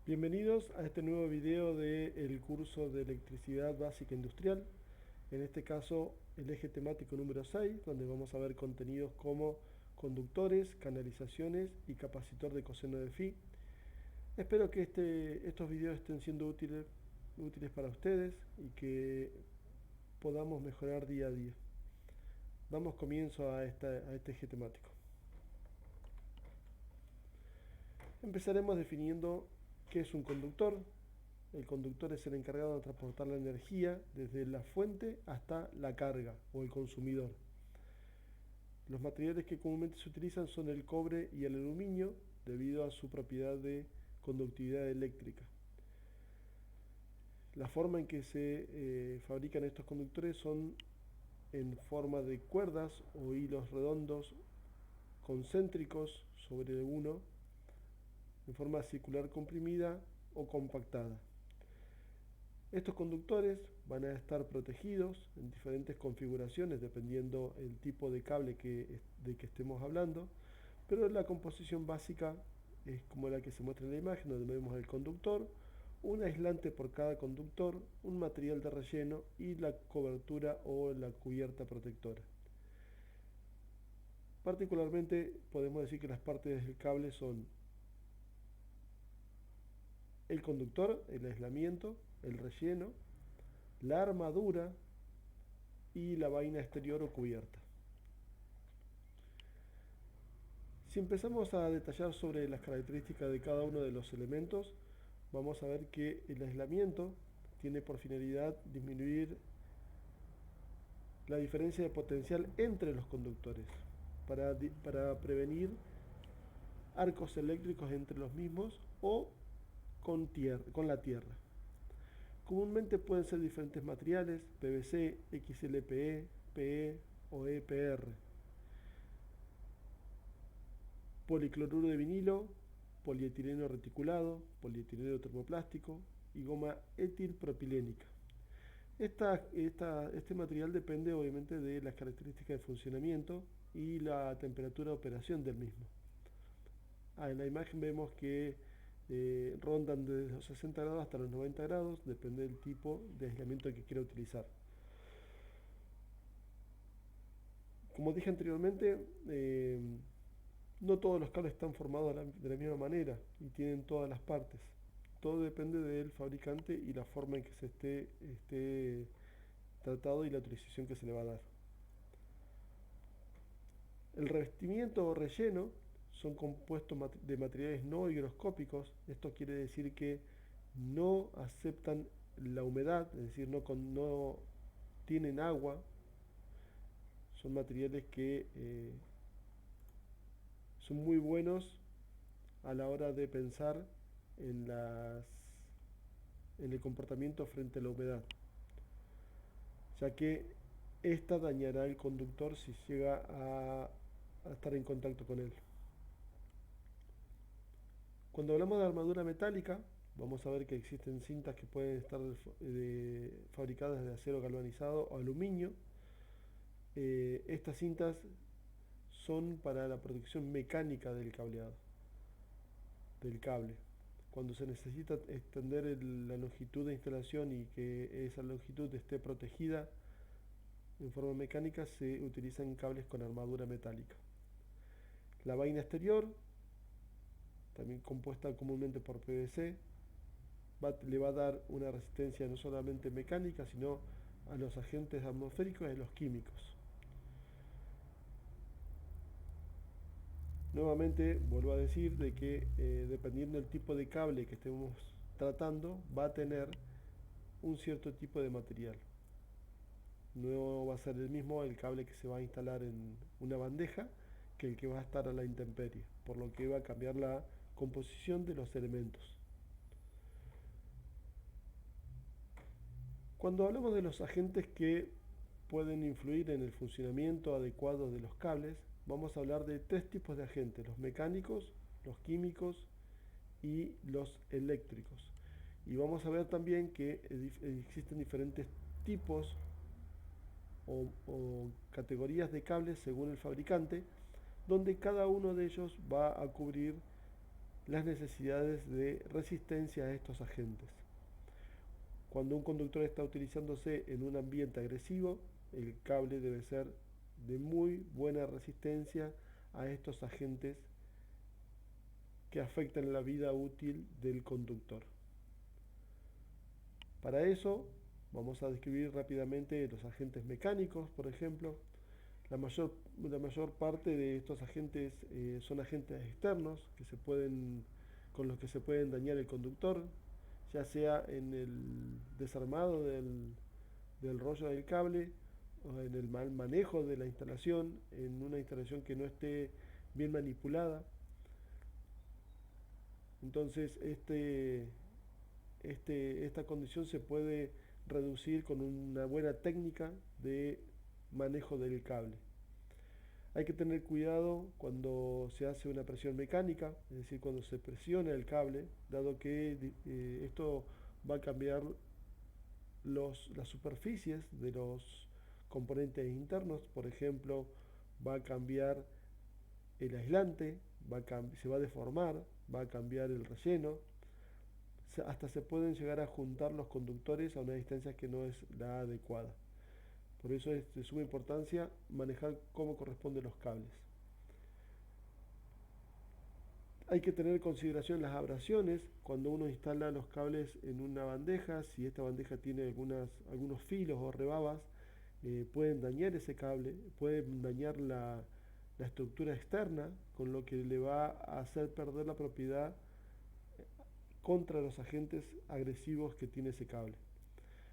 Bienvenidos a este nuevo video del curso de electricidad básica industrial. En este caso, el eje temático número 6, donde vamos a ver contenidos como conductores, canalizaciones y capacitor de coseno de phi. Espero que estos videos estén siendo útiles para ustedes y que podamos mejorar día a día. Damos comienzo a este eje temático. Empezaremos definiendo qué es un conductor. El conductor es el encargado de transportar la energía desde la fuente hasta la carga o el consumidor. Los materiales que comúnmente se utilizan son el cobre y el aluminio debido a su propiedad de conductividad eléctrica. La forma en que se fabrican estos conductores son en forma de cuerdas o hilos redondos concéntricos sobre uno, en forma circular comprimida o compactada. Estos conductores van a estar protegidos en diferentes configuraciones dependiendo el tipo de cable de que estemos hablando, pero la composición básica es como la que se muestra en la imagen, donde vemos el conductor, un aislante por cada conductor, un material de relleno y la cobertura o la cubierta protectora. Particularmente podemos decir que las partes del cable son el conductor, el aislamiento, el relleno, la armadura y la vaina exterior o cubierta. Si empezamos a detallar sobre las características de cada uno de los elementos, vamos a ver que el aislamiento tiene por finalidad disminuir la diferencia de potencial entre los conductores para prevenir arcos eléctricos entre los mismos o con la tierra. Comúnmente pueden ser diferentes materiales: PVC, XLPE, PE o EPR. Policloruro de vinilo, polietileno reticulado, polietileno termoplástico y goma etilpropilénica. Este material depende obviamente de las características de funcionamiento y la temperatura de operación del mismo. En la imagen vemos que rondan desde los 60 grados hasta los 90 grados, depende del tipo de aislamiento que quiera utilizar. Como dije anteriormente, no todos los cables están formados de la misma manera y tienen todas las partes. Todo depende del fabricante y la forma en que se esté tratado y la utilización que se le va a dar. El revestimiento o relleno son compuestos de materiales no higroscópicos. Esto quiere decir que no aceptan la humedad, es decir, no tienen agua. Son materiales que son muy buenos a la hora de pensar en, en el comportamiento frente a la humedad, ya que esta dañará el conductor si llega a estar en contacto con él. Cuando hablamos de armadura metálica, vamos a ver que existen cintas que pueden estar fabricadas de acero galvanizado o aluminio. Estas cintas son para la protección mecánica del cableado, del cable. Cuando se necesita extender la longitud de instalación y que esa longitud esté protegida en forma mecánica, se utilizan cables con armadura metálica. La vaina exterior, también compuesta comúnmente por PVC, le va a dar una resistencia no solamente mecánica, sino a los agentes atmosféricos y a los químicos. Nuevamente vuelvo a decir de que dependiendo del tipo de cable que estemos tratando, va a tener un cierto tipo de material. No va a ser el mismo el cable que se va a instalar en una bandeja que el que va a estar a la intemperie, por lo que va a cambiar la composición de los elementos. Cuando hablamos de los agentes que pueden influir en el funcionamiento adecuado de los cables, vamos a hablar de tres tipos de agentes: los mecánicos, los químicos y los eléctricos. Y vamos a ver también que existen diferentes tipos o categorías de cables según el fabricante, donde cada uno de ellos va a cubrir las necesidades de resistencia a estos agentes. Cuando un conductor está utilizándose en un ambiente agresivo, el cable debe ser de muy buena resistencia a estos agentes que afectan la vida útil del conductor. Para eso vamos a describir rápidamente los agentes mecánicos, por ejemplo. La mayor parte de estos agentes son agentes externos con los que se pueden dañar el conductor, ya sea en el desarmado del rollo del cable o en el mal manejo de la instalación, en una instalación que no esté bien manipulada. Entonces esta condición se puede reducir con una buena técnica de manejo del cable. Hay que tener cuidado cuando se hace una presión mecánica, es decir, cuando se presiona el cable, dado que esto va a cambiar las superficies de los componentes internos. Por ejemplo, va a cambiar el aislante, se va a deformar, va a cambiar el relleno, hasta se pueden llegar a juntar los conductores a una distancia que no es la adecuada. Por eso es de suma importancia manejar cómo corresponden los cables. Hay que tener en consideración las abrasiones cuando uno instala los cables en una bandeja. Si esta bandeja tiene algunos filos o rebabas, pueden dañar ese cable, pueden dañar la estructura externa, con lo que le va a hacer perder la propiedad contra los agentes agresivos que tiene ese cable.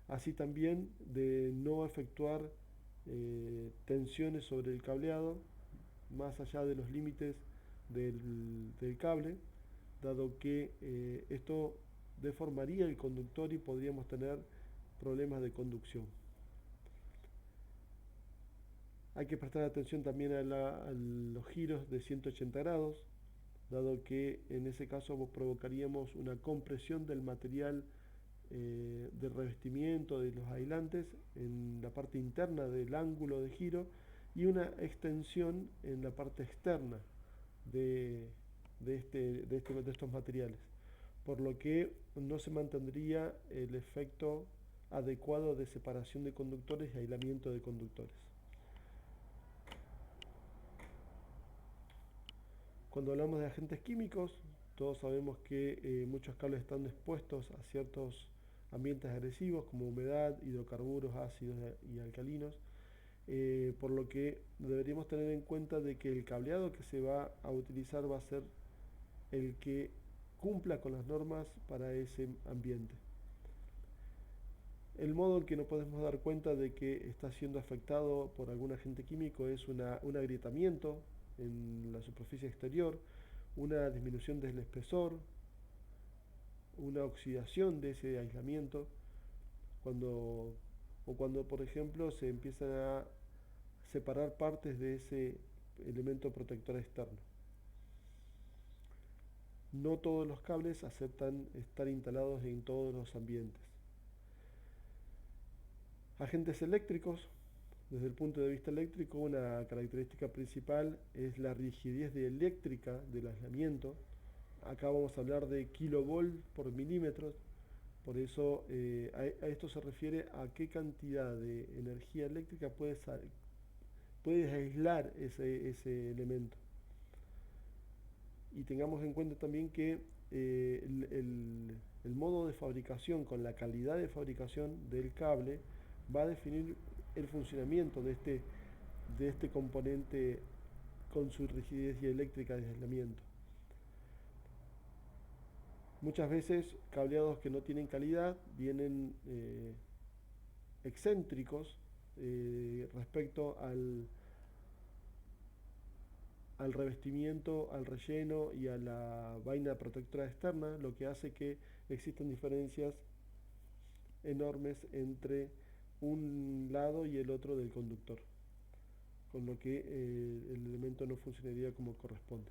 Así también de no efectuar tensiones sobre el cableado más allá de los límites del cable, dado que esto deformaría el conductor y podríamos tener problemas de conducción. Hay que prestar atención también a los giros de 180 grados, dado que en ese caso provocaríamos una compresión del material de revestimiento de los aislantes en la parte interna del ángulo de giro y una extensión en la parte externa de estos materiales, por lo que no se mantendría el efecto adecuado de separación de conductores y aislamiento de conductores. Cuando hablamos de agentes químicos, todos sabemos que muchos cables están expuestos a ciertos ambientes agresivos como humedad, hidrocarburos, ácidos y alcalinos, por lo que deberíamos tener en cuenta de que el cableado que se va a utilizar va a ser el que cumpla con las normas para ese ambiente. El modo en que nos podemos dar cuenta de que está siendo afectado por algún agente químico es un agrietamiento en la superficie exterior, una disminución del espesor, una oxidación de ese aislamiento, cuando por ejemplo se empiezan a separar partes de ese elemento protector externo. No todos los cables aceptan estar instalados en todos los ambientes. Agentes eléctricos. Desde el punto de vista eléctrico, una característica principal es la rigidez eléctrica del aislamiento. Acá vamos a hablar de kilovolt por milímetros, por eso a esto se refiere a qué cantidad de energía eléctrica puede aislar ese elemento. Y tengamos en cuenta también que el modo de fabricación con la calidad de fabricación del cable va a definir el funcionamiento de este componente con su rigidez eléctrica de aislamiento. Muchas veces cableados que no tienen calidad vienen excéntricos respecto al revestimiento, al relleno y a la vaina protectora externa, lo que hace que existan diferencias enormes entre un lado y el otro del conductor, con lo que el elemento no funcionaría como corresponde.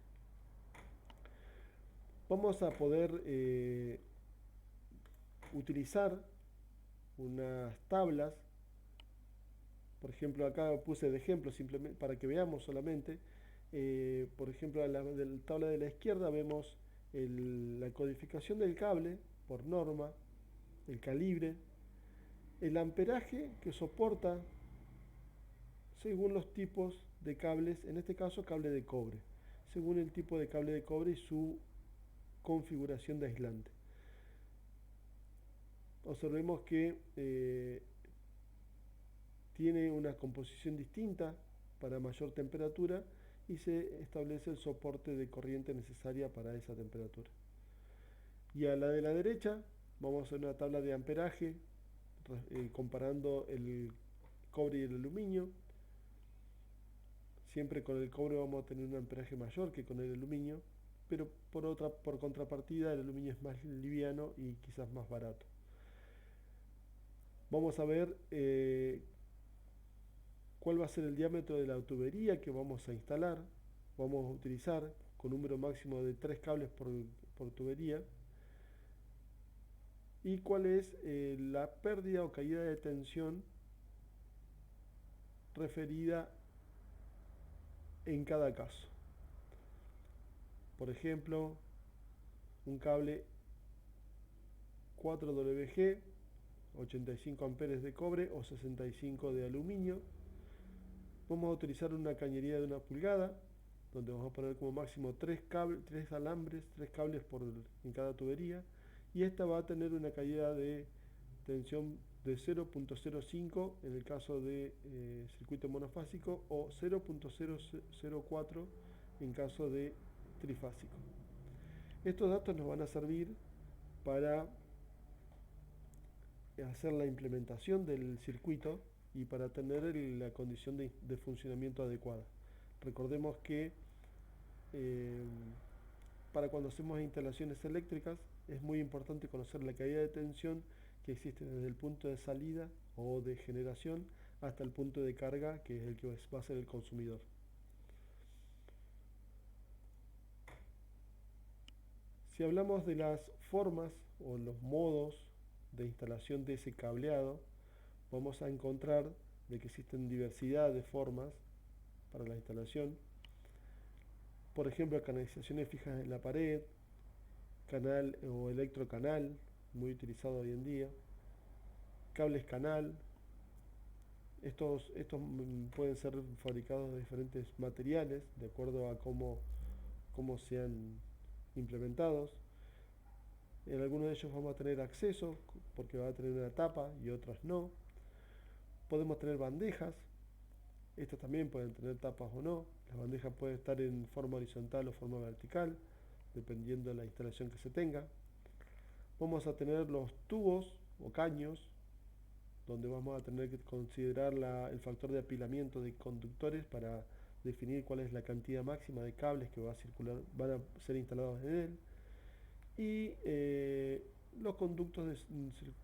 Vamos a poder utilizar unas tablas. Por ejemplo, acá puse de ejemplo simplemente para que veamos solamente. Por ejemplo, en la tabla de la izquierda vemos la codificación del cable por norma, el calibre, el amperaje que soporta según los tipos de cables, en este caso cable de cobre, según el tipo de cable de cobre y su configuración de aislante. Observemos que tiene una composición distinta para mayor temperatura y se establece el soporte de corriente necesaria para esa temperatura. Y a la de la derecha vamos a hacer una tabla de amperaje comparando el cobre y el aluminio. Siempre con el cobre vamos a tener un amperaje mayor que con el aluminio, pero por contrapartida el aluminio es más liviano y quizás más barato. Vamos a ver cuál va a ser el diámetro de la tubería que vamos a instalar. Vamos a utilizar con número máximo de 3 cables por tubería. Y cuál es la pérdida o caída de tensión referida en cada caso. Por ejemplo, un cable 4WG, 85 amperes de cobre o 65 de aluminio. Vamos a utilizar una cañería de 1 pulgada, donde vamos a poner como máximo 3 alambres, 3 cables en cada tubería. Y esta va a tener una caída de tensión de 0.05 en el caso de circuito monofásico o 0.004 en caso de trifásico. Estos datos nos van a servir para hacer la implementación del circuito y para tener la condición de funcionamiento adecuada. Recordemos que para cuando hacemos instalaciones eléctricas es muy importante conocer la caída de tensión que existe desde el punto de salida o de generación hasta el punto de carga, que es el que va a ser el consumidor. Si hablamos de las formas o los modos de instalación de ese cableado, vamos a encontrar de que existen diversidad de formas para la instalación. Por ejemplo, canalizaciones fijas en la pared, canal o electrocanal, muy utilizado hoy en día, cables canal. Estos pueden ser fabricados de diferentes materiales, de acuerdo a cómo sean implementados. En algunos de ellos vamos a tener acceso, porque va a tener una tapa y otros no. Podemos tener bandejas, estas también pueden tener tapas o no. Las bandejas pueden estar en forma horizontal o forma vertical, dependiendo de la instalación que se tenga. Vamos a tener los tubos o caños, donde vamos a tener que considerar el factor de apilamiento de conductores para definir cuál es la cantidad máxima de cables que van a ser instalados en él. Y los conductos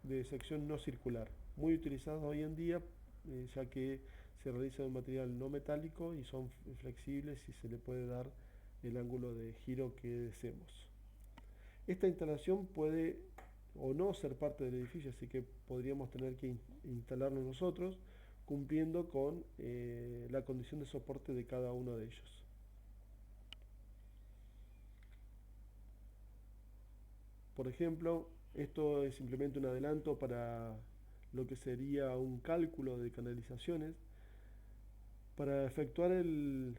de sección no circular, muy utilizados hoy en día, ya que se realiza de un material no metálico y son flexibles y se le puede dar el ángulo de giro que deseemos. Esta instalación puede o no ser parte del edificio, así que podríamos tener que instalarlo nosotros, cumpliendo con la condición de soporte de cada uno de ellos. Por ejemplo, esto es simplemente un adelanto para lo que sería un cálculo de canalizaciones. Para efectuar el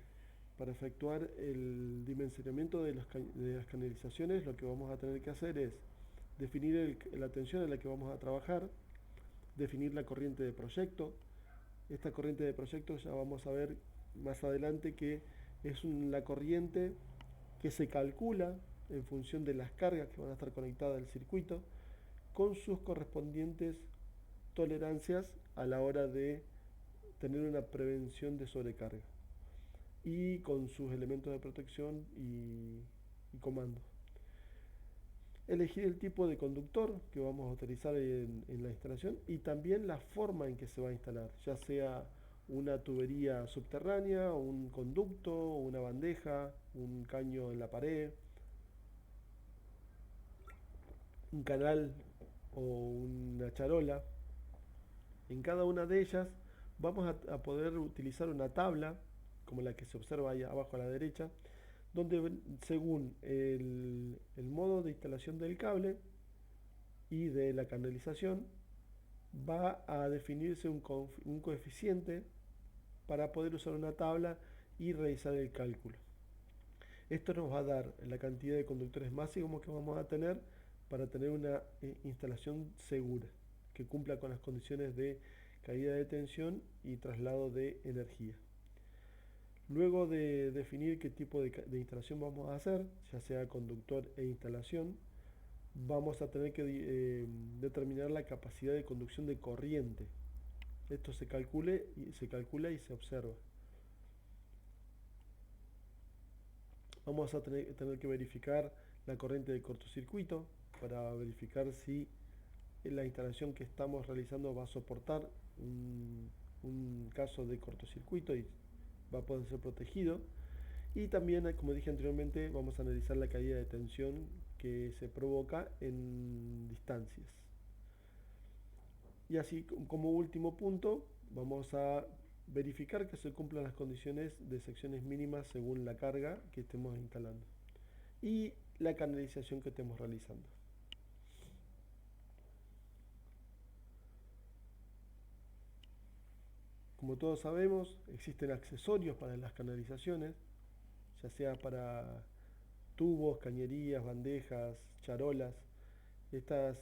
dimensionamiento de las canalizaciones, lo que vamos a tener que hacer es definir la tensión en la que vamos a trabajar, definir la corriente de proyecto. Esta corriente de proyecto ya vamos a ver más adelante que es la corriente que se calcula en función de las cargas que van a estar conectadas al circuito con sus correspondientes tolerancias a la hora de tener una prevención de sobrecarga y con sus elementos de protección y comando. Elegir el tipo de conductor que vamos a utilizar en la instalación y también la forma en que se va a instalar, ya sea una tubería subterránea, un conducto, una bandeja, un caño en la pared, un canal o una charola. En cada una de ellas vamos a poder utilizar una tabla, como la que se observa ahí abajo a la derecha, donde según el modo de instalación del cable y de la canalización va a definirse un coeficiente para poder usar una tabla y realizar el cálculo. Esto nos va a dar la cantidad de conductores máximos que vamos a tener para tener una instalación segura, que cumpla con las condiciones de caída de tensión y traslado de energía. Luego de definir qué tipo de instalación vamos a hacer, ya sea conductor e instalación, vamos a tener que determinar la capacidad de conducción de corriente. Esto se calcula y se observa. Vamos a tener que verificar la corriente de cortocircuito para verificar si la instalación que estamos realizando va a soportar un caso de cortocircuito y va a poder ser protegido. Y también, como dije anteriormente, vamos a analizar la caída de tensión que se provoca en distancias. Y así como último punto, vamos a verificar que se cumplan las condiciones de secciones mínimas según la carga que estemos instalando y la canalización que estemos realizando. Como todos sabemos, existen accesorios para las canalizaciones, ya sea para tubos, cañerías, bandejas, charolas. Estos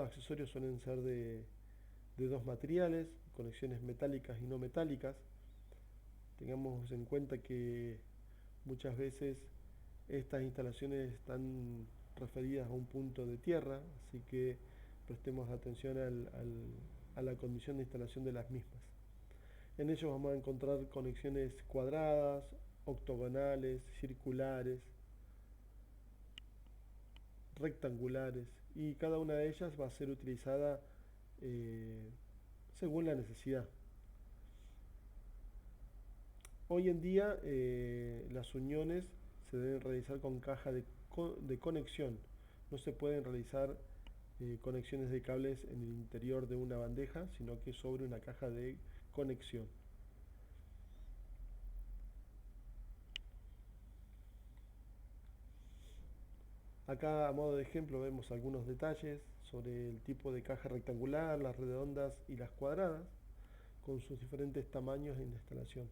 accesorios suelen ser de dos materiales, conexiones metálicas y no metálicas. Tengamos en cuenta que muchas veces estas instalaciones están referidas a un punto de tierra, así que prestemos atención a la condición de instalación de las mismas. En ellos vamos a encontrar conexiones cuadradas, octogonales, circulares, rectangulares, y cada una de ellas va a ser utilizada según la necesidad. Hoy en día las uniones se deben realizar con caja de conexión. No se pueden realizar conexiones de cables en el interior de una bandeja, sino que sobre una caja de conexión. Acá a modo de ejemplo vemos algunos detalles sobre el tipo de caja rectangular, las redondas y las cuadradas, con sus diferentes tamaños en la instalación.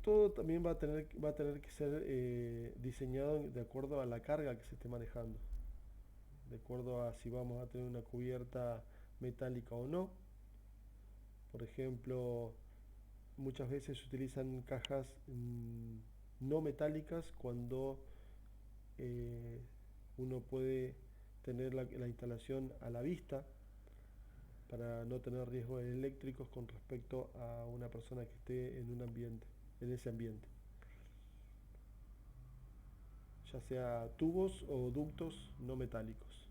Todo también va a tener que ser diseñado de acuerdo a la carga que se esté manejando, de acuerdo a si vamos a tener una cubierta metálica o no. Por ejemplo, muchas veces se utilizan cajas no metálicas cuando eh, uno puede tener la instalación a la vista para no tener riesgos eléctricos con respecto a una persona que esté en ese ambiente, ya sea tubos o ductos no metálicos.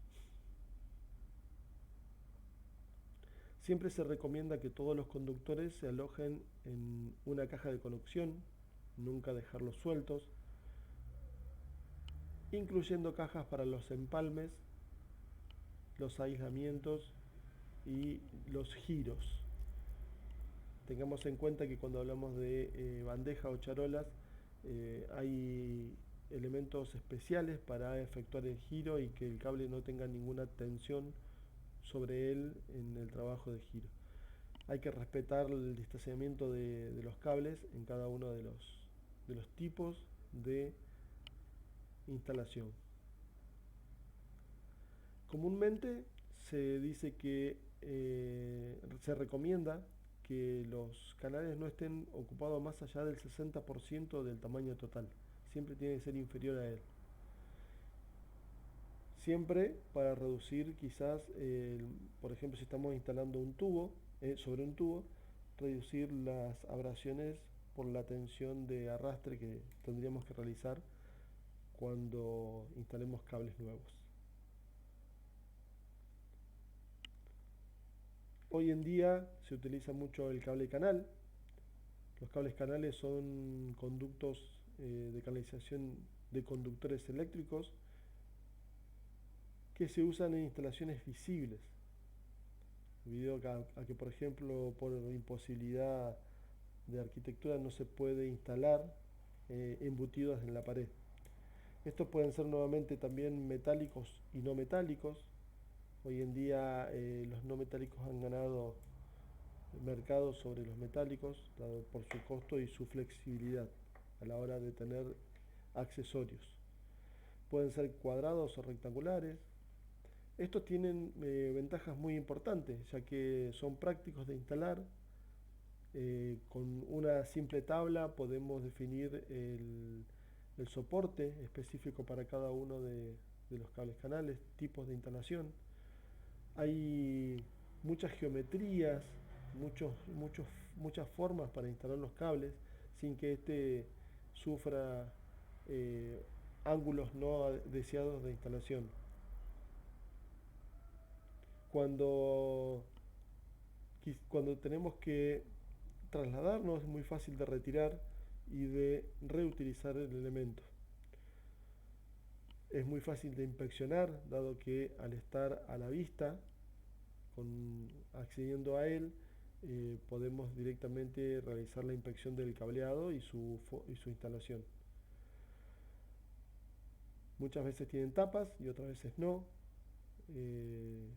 Siempre se recomienda que todos los conductores se alojen en una caja de conexión, nunca dejarlos sueltos, incluyendo cajas para los empalmes, los aislamientos y los giros. Tengamos en cuenta que cuando hablamos de bandeja o charolas, hay elementos especiales para efectuar el giro y que el cable no tenga ninguna tensión sobre él en el trabajo de giro. Hay que respetar el distanciamiento de los cables en cada uno de los tipos de instalación. Comúnmente se dice que se recomienda que los canales no estén ocupados más allá del 60% del tamaño total. Siempre tiene que ser inferior a él. Siempre para reducir quizás, por ejemplo, si estamos instalando un tubo, sobre un tubo, reducir las abrasiones por la tensión de arrastre que tendríamos que realizar cuando instalemos cables nuevos. Hoy en día se utiliza mucho el cable canal. Los cables canales son conductos de canalización de conductores eléctricos que se usan en instalaciones visibles. debido a que, por ejemplo, por imposibilidad de arquitectura no se puede instalar embutidos en la pared. Estos pueden ser nuevamente también metálicos y no metálicos. Hoy en día los no metálicos han ganado mercado sobre los metálicos, dado por su costo y su flexibilidad a la hora de tener accesorios. Pueden ser cuadrados o rectangulares. Estos tienen ventajas muy importantes, ya que son prácticos de instalar. Con una simple tabla podemos definir el soporte específico para cada uno de los cables canales, tipos de instalación. Hay muchas geometrías, muchas formas para instalar los cables sin que éste sufra eh, ángulos no deseados de instalación. Cuando, cuando tenemos que trasladarnos es muy fácil de retirar y de reutilizar el elemento. Es muy fácil de inspeccionar, dado que al estar a la vista, accediendo a él, podemos directamente realizar la inspección del cableado y su instalación. Muchas veces tienen tapas y otras veces no. Eh,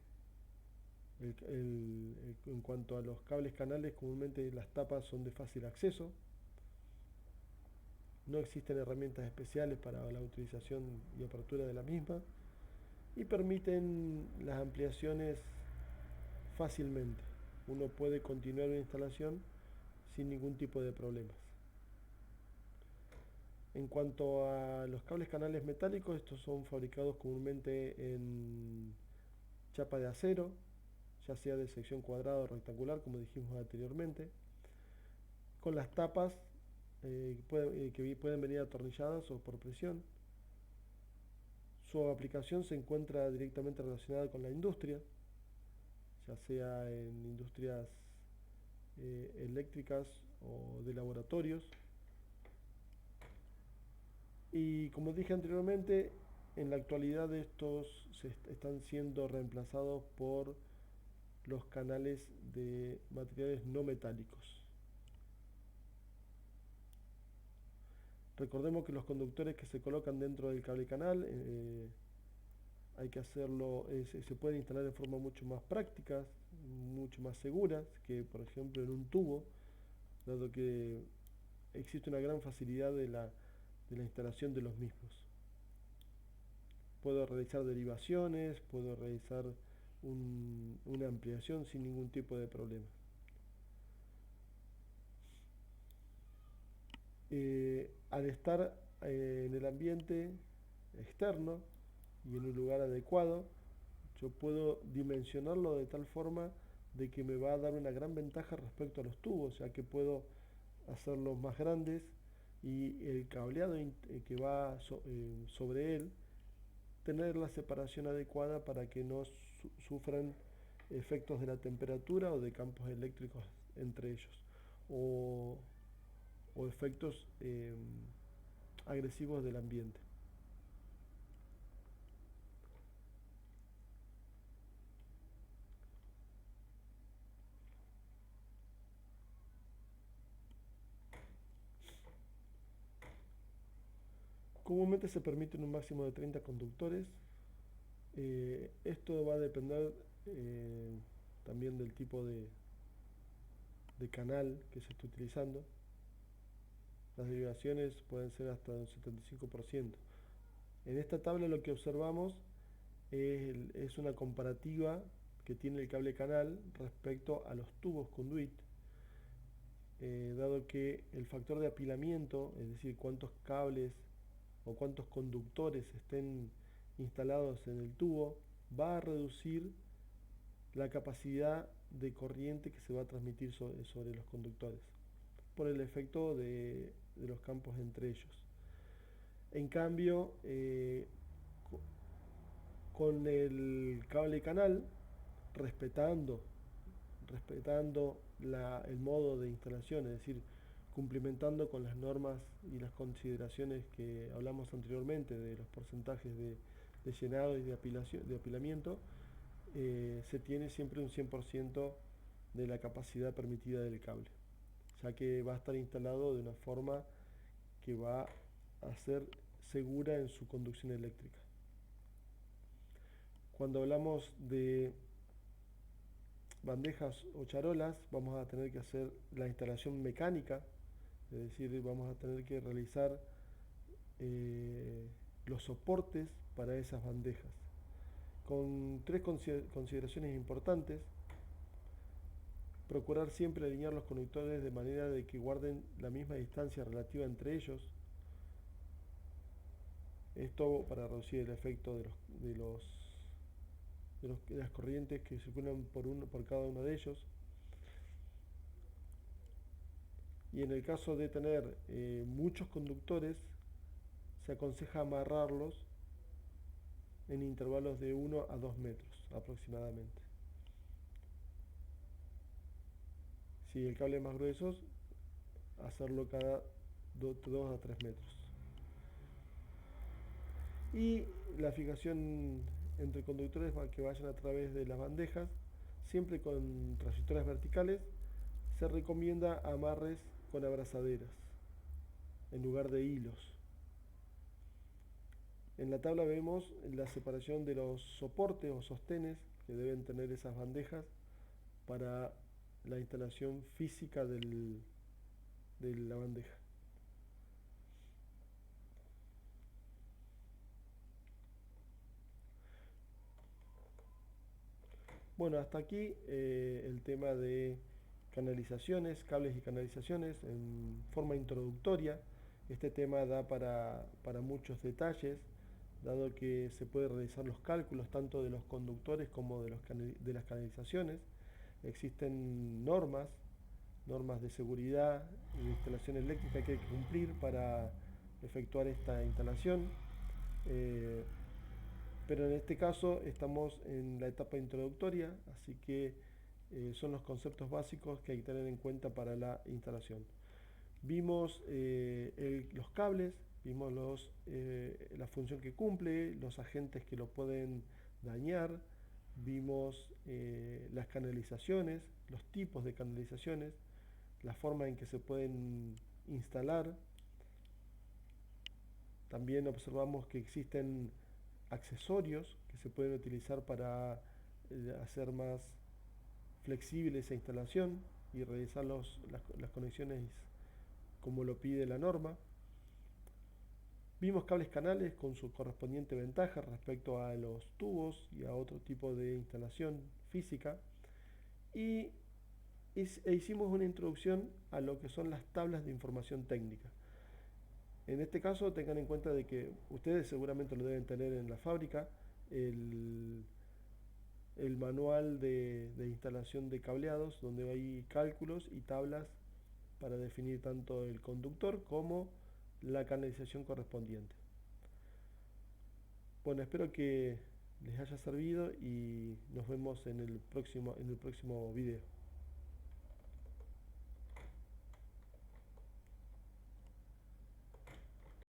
en cuanto a los cables canales, comúnmente las tapas son de fácil acceso. No existen herramientas especiales para la utilización y apertura de la misma y permiten las ampliaciones fácilmente. Uno puede continuar una instalación sin ningún tipo de problemas. En cuanto a los cables canales metálicos, estos son fabricados comúnmente en chapa de acero, ya sea de sección cuadrada o rectangular, como dijimos anteriormente, con las tapas que pueden venir atornilladas o por presión. Su aplicación se encuentra directamente relacionada con la industria, ya sea en industrias eléctricas o de laboratorios. Y como dije anteriormente, en la actualidad estos están siendo reemplazados por los canales de materiales no metálicos. Recordemos que los conductores que se colocan dentro del cable canal hay que hacerlo, se pueden instalar de forma mucho más práctica, mucho más seguras que por ejemplo en un tubo, dado que existe una gran facilidad de la instalación de los mismos. Puedo realizar derivaciones, puedo realizar una ampliación sin ningún tipo de problema. Al estar en el ambiente externo y en un lugar adecuado, yo puedo dimensionarlo de tal forma de que me va a dar una gran ventaja respecto a los tubos, ya que puedo hacerlos más grandes y el cableado que va sobre él tener la separación adecuada para que no sufran efectos de la temperatura o de campos eléctricos entre ellos o, o efectos agresivos del ambiente. Comúnmente se permiten un máximo de 30 conductores. Esto va a depender también del tipo de canal que se esté utilizando. Las derivaciones pueden ser hasta un 75%. En esta tabla lo que observamos es una comparativa que tiene el cable canal respecto a los tubos conduit, dado que el factor de apilamiento, es decir, cuántos cables o cuántos conductores estén instalados en el tubo, va a reducir la capacidad de corriente que se va a transmitir sobre los conductores por el efecto de los campos entre ellos. En cambio, con el cable canal, respetando el modo de instalación, es decir, cumplimentando con las normas y las consideraciones que hablamos anteriormente de los porcentajes de llenado y de apilamiento, se tiene siempre un 100% de la capacidad permitida del cable, ya que va a estar instalado de una forma que va a ser segura en su conducción eléctrica. Cuando hablamos de bandejas o charolas, vamos a tener que hacer la instalación mecánica, es decir, vamos a tener que realizar los soportes para esas bandejas, con tres consideraciones importantes. Procurar siempre alinear los conductores de manera de que guarden la misma distancia relativa entre ellos. Esto para reducir el efecto de las corrientes que circulan por cada uno de ellos. Y en el caso de tener muchos conductores, se aconseja amarrarlos en intervalos de 1 a 2 metros aproximadamente. Si el cable es más grueso, hacerlo cada 2 a 3 metros. Y la fijación entre conductores que vayan a través de las bandejas, siempre con trayectorias verticales, se recomienda amarres con abrazaderas en lugar de hilos. En la tabla vemos la separación de los soportes o sostenes que deben tener esas bandejas para la instalación física de la bandeja. Bueno, hasta aquí el tema de canalizaciones, cables y canalizaciones en forma introductoria. Este tema da para muchos detalles, dado que se puede realizar los cálculos tanto de los conductores como de las canalizaciones. Existen normas de seguridad y de instalación eléctrica que hay que cumplir para efectuar esta instalación. Pero en este caso estamos en la etapa introductoria, así que son los conceptos básicos que hay que tener en cuenta para la instalación. Vimos los cables, vimos la función que cumple, los agentes que lo pueden dañar, vimos las canalizaciones, los tipos de canalizaciones, la forma en que se pueden instalar. También observamos que existen accesorios que se pueden utilizar para hacer más flexible esa instalación y realizar las conexiones como lo pide la norma. Vimos cables canales con su correspondiente ventaja respecto a los tubos y a otro tipo de instalación física, e hicimos una introducción a lo que son las tablas de información técnica. En este caso tengan en cuenta de que ustedes seguramente lo deben tener en la fábrica, el manual de instalación de cableados, donde hay cálculos y tablas para definir tanto el conductor como la canalización correspondiente. Bueno, espero que les haya servido y nos vemos en el próximo video.